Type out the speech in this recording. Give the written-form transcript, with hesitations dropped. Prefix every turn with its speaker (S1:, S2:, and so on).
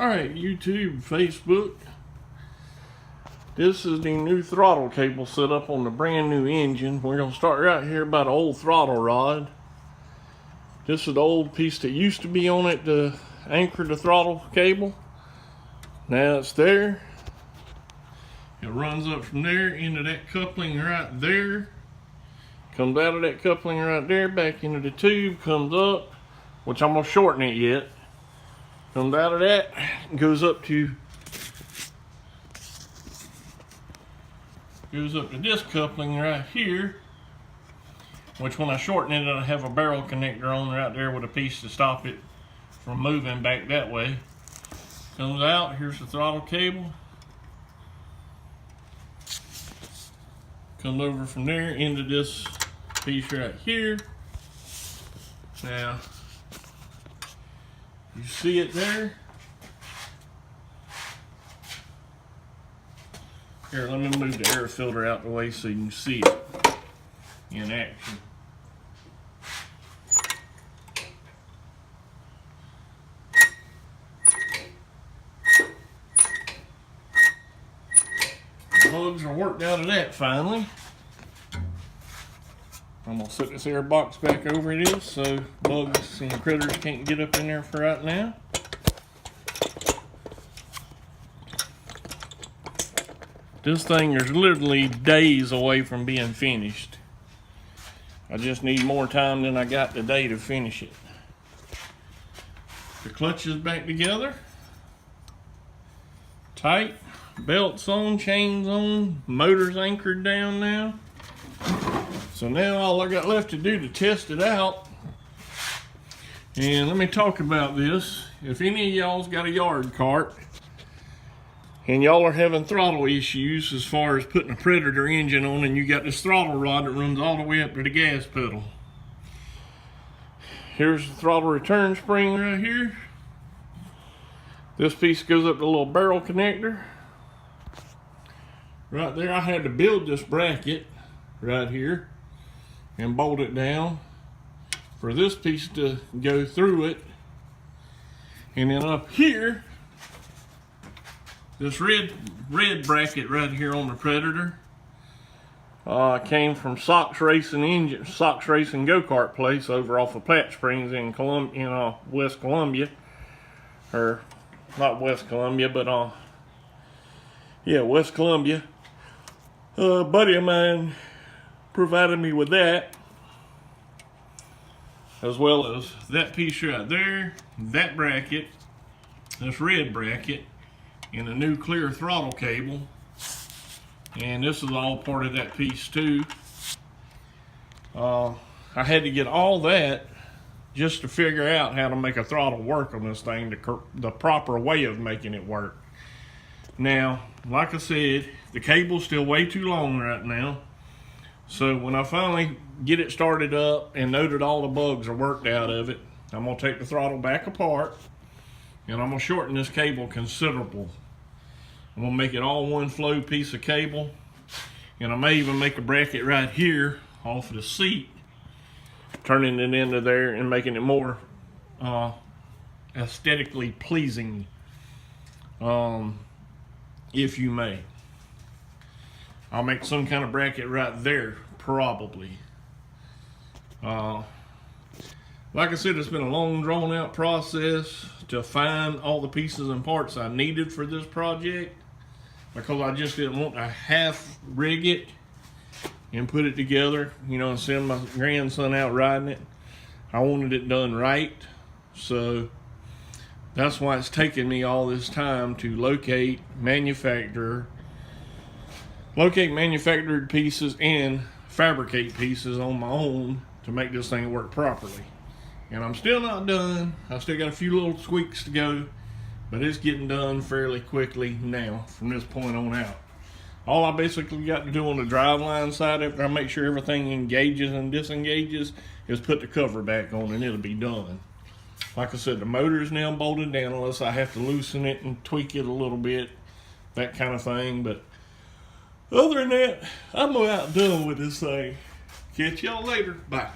S1: Alright, YouTube, Facebook. This is the new throttle cable set up on the brand new engine. We're going to start right here by the old throttle rod. This is the old piece that used to be on it to anchor the throttle cable. Now it's there. It runs up from there into that coupling right there. Comes out of that coupling right there, back into the tube, comes up, which I'm going to shorten it yet. Comes out of that, goes up to this coupling right here, which when I shorten it, I have a barrel connector on right there with a piece to stop it from moving back that way. Comes out, here's the throttle cable. Comes over from there into this piece right here. Now, you see it there? Here, let me move the air filter out the way so you can see it in action. The bugs are worked out of that finally. I'm going to set this air box back over it is so bugs and critters can't get up in there for right now. This thing is literally days away from being finished. I just need more time than I got today to finish it. The clutch is back together. Tight. Belts on, chains on, motor's anchored down now. So now all I got left to do to test it out, and let me talk about this. If any of y'all's got a yard cart and y'all are having throttle issues as far as putting a Predator engine on, and you got this throttle rod that runs all the way up to the gas pedal. Here's the throttle return spring right here. This piece goes up to the little barrel connector. Right there, I had to build this bracket right here and bolt it down for this piece to go through it. And then up here, this red bracket right here on the Predator came from Sox Racing go-kart place over off of Platte Springs in West Columbia, or not West Columbia, but yeah, West Columbia. A buddy of mine provided me with that, as well as that piece right there, that bracket, this red bracket, and a new clear throttle cable. And this is all part of that piece too. I had to get all that just to figure out how to make a throttle work on this thing, the proper way of making it work. Now, like I said, the cable's still way too long right now. So when I finally get it started up and know that all the bugs are worked out of it, I'm going to take the throttle back apart and I'm going to shorten this cable considerable. I'm going to make it all one flow piece of cable, and I may even make a bracket right here off of the seat, turning it into there and making it more aesthetically pleasing, if you may. I'll make some kind of bracket right there, probably. Like I said, it's been a long, drawn-out process to find all the pieces and parts I needed for this project, because I just didn't want to half rig it and put it together, you know, and send my grandson out riding it. I wanted it done right, so that's why it's taken me all this time to locate manufactured pieces and fabricate pieces on my own to make this thing work properly. And I'm still not done. I still got a few little tweaks to go, but it's getting done fairly quickly now from this point on out. All I basically got to do on the driveline side after I make sure everything engages and disengages is put the cover back on, and it'll be done. Like I said, the motor is now bolted down unless I have to loosen it and tweak it a little bit, that kind of thing. But other than that, I'm about done with this thing. Catch y'all later. Bye.